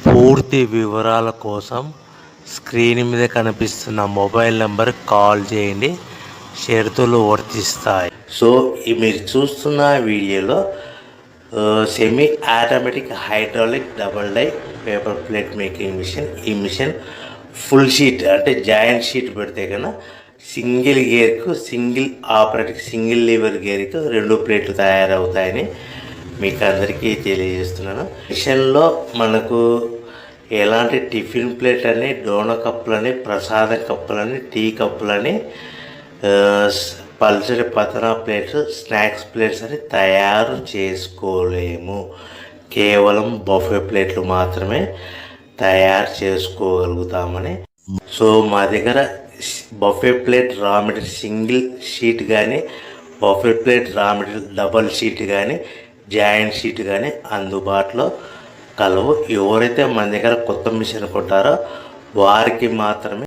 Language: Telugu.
పూర్తి వివరాల కోసం స్క్రీన్ మీద కనిపిస్తున్న మొబైల్ నెంబర్ కాల్ చేయండి. షరతులు వర్తిస్తాయి. సో మీరు చూస్తున్న వీడియోలో semi automatic hydraulic double die paper plate making machine. ఈ మిషన్ ఫుల్ షీట్ అంటే జాయింట్ షీట్ పెడితే కన్నా సింగిల్ గేర్కు సింగిల్ ఆపరేటింగ్ సింగిల్ లీవర్ గేర్కు 2 ప్లేట్లు తయారవుతాయని మీకు అందరికీ తెలియజేస్తున్నాను. మిషన్లో మనకు ఎలాంటి టిఫిన్ ప్లేట్ అని, డోనా కప్పులని, ప్రసాదం కప్పులని, టీ కప్పులని, పల్చడి పతనా ప్లేట్స్, స్నాక్స్ ప్లేట్స్ అని తయారు చేసుకోలేము. కేవలం బఫే ప్లేట్లు మాత్రమే తయారు చేసుకోగలుగుతామని. సో మా దగ్గర buffet plate raw material single sheet కానీ, buffet plate raw material double sheet కానీ, జాయింట్ షీట్ కానీ అందుబాటులో కలవు. ఎవరైతే మన దగ్గర కొత్త మిషన్ కొంటారో వారికి మాత్రమే